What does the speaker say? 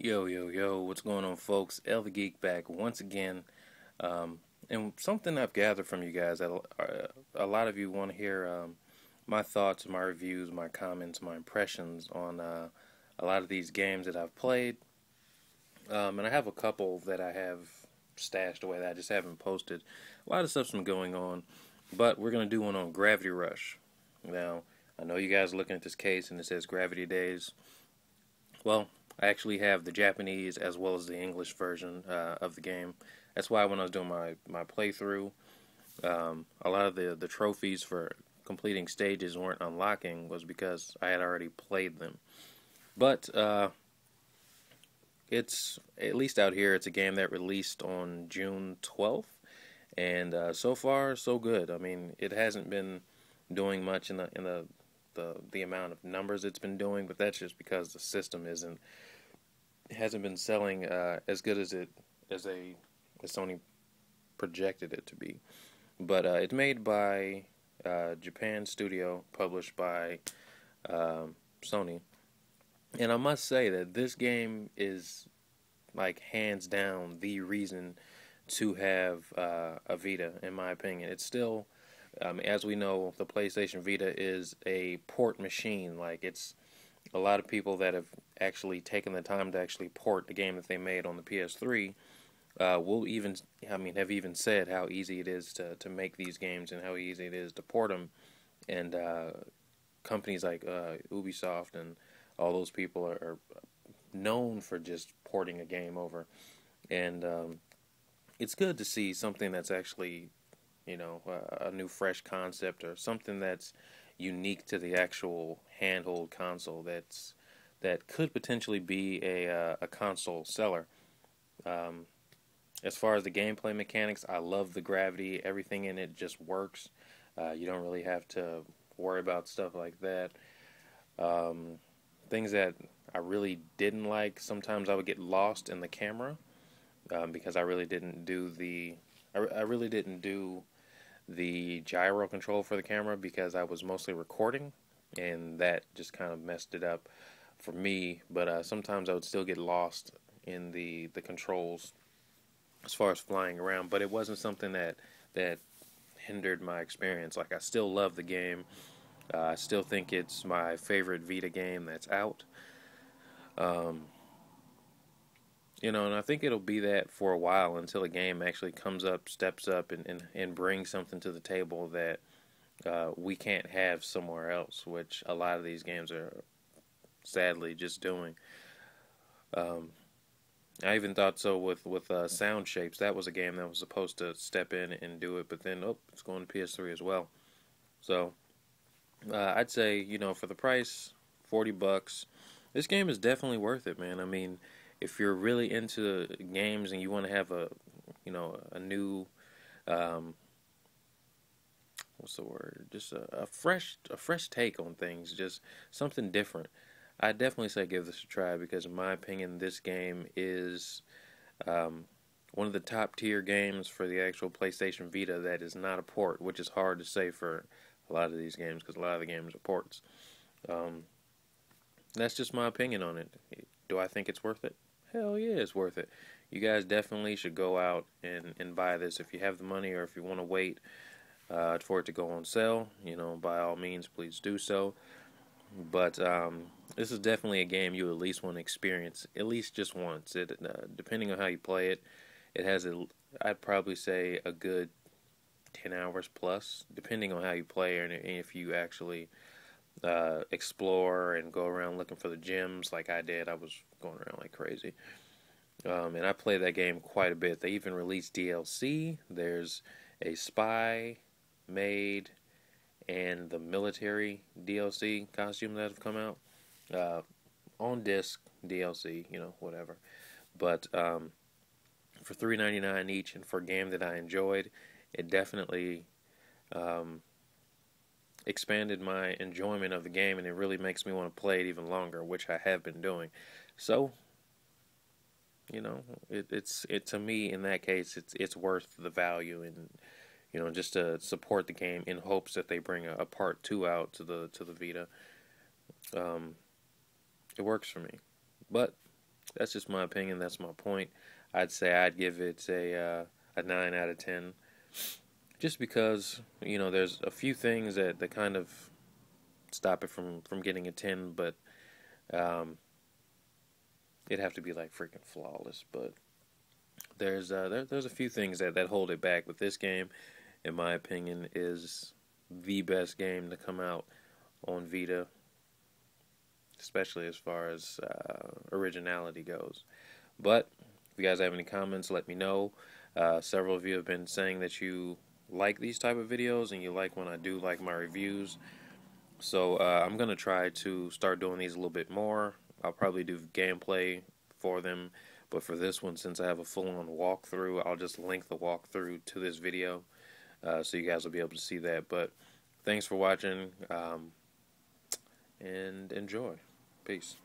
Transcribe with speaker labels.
Speaker 1: Yo, yo, yo, what's going on, folks? ELTheGeek back once again. And something I've gathered from you guys that a lot of you want to hear my thoughts, my reviews, my comments, my impressions on a lot of these games that I've played. And I have a couple that I have stashed away that I just haven't posted. A lot of stuff's been going on, but we're going to do one on Gravity Rush. Now, I know you guys are looking at this case and it says Gravity Days. Well, I actually have the Japanese as well as the English version of the game. That's why when I was doing my playthrough, a lot of the trophies for completing stages weren't unlocking was because I had already played them. But it's, at least out here, it's a game that released on June 12th, and so far so good. I mean, it hasn't been doing much in the amount of numbers it's been doing, but that's just because the system hasn't been selling as good as as Sony projected it to be. But it's made by Japan Studio, published by Sony, and I must say that this game is like hands down the reason to have a Vita, in my opinion. It's still, as we know, the PlayStation Vita is a port machine. Like, it's a lot of people that have actually taken the time to actually port the game that they made on the PS3 will even, have even said how easy it is to make these games and how easy it is to port them. And companies like Ubisoft and all those people are known for just porting a game over. And it's good to see something that's actually, a new fresh concept or something that's unique to the actual handheld console that could potentially be a console seller. Um, as far as the gameplay mechanics, I love the gravity. Everything in it just works. You don't really have to worry about stuff like that. Um, Things that I really didn't like, sometimes I would get lost in the camera because I really didn't do I really didn't do the gyro control for the camera because I was mostly recording, and that just kind of messed it up for me. But sometimes I would still get lost in the controls as far as flying around. But it wasn't something that hindered my experience. Like, I still love the game. I still think it's my favorite Vita game that's out. Um, and I think it'll be that for a while until a game actually comes up, steps up, and brings something to the table that we can't have somewhere else, which a lot of these games are sadly just doing. Um, I even thought so with Sound Shapes. That was a game that was supposed to step in and do it, but then it's going to PS3 as well. So I'd say, for the price, $40, this game is definitely worth it, man. I mean, if you're really into games and you want to have a new, um, what's the word? Just a fresh take on things, just something different. I definitely say give this a try because, in my opinion, this game is um, one of the top tier games for the actual PlayStation Vita that is not a port, which is hard to say for a lot of these games because a lot of the games are ports. Um, that's just my opinion on it. Do I think it's worth it? Hell yeah, it's worth it. You guys definitely should go out and buy this if you have the money, or if you want to wait for it to go on sale. By all means, please do so. But this is definitely a game you at least want to experience at least just once. It depending on how you play it, it has I'd probably say a good 10 hours plus, depending on how you play and if you actually explore and go around looking for the gems like I did. I was going around like crazy. And I played that game quite a bit. They even released DLC. There's a spy made and the military DLC costume that have come out. Uh, on disc DLC, whatever. But for $3.99 each, and for a game that I enjoyed, it definitely um, expanded my enjoyment of the game, and it really makes me want to play it even longer, which I have been doing. So, it to me in that case, it's worth the value, and just to support the game in hopes that they bring a part two out to the Vita. Um, it works for me, but That's just my opinion. That's my point. I'd say I'd give it a 9 out of 10, just because there's a few things that kind of stop it from getting a 10, but um, it'd have to be like freaking flawless. But there's a few things that hold it back. But this game, in my opinion, is the best game to come out on Vita, especially as far as originality goes. But if you guys have any comments, let me know. Several of you have been saying that you like these type of videos and you like when I do like my reviews. So I'm gonna try to start doing these a little bit more. I'll probably do gameplay for them, but for this one, since I have a full-on walkthrough, I'll just link the walkthrough to this video, so you guys will be able to see that. But thanks for watching, and enjoy. Peace.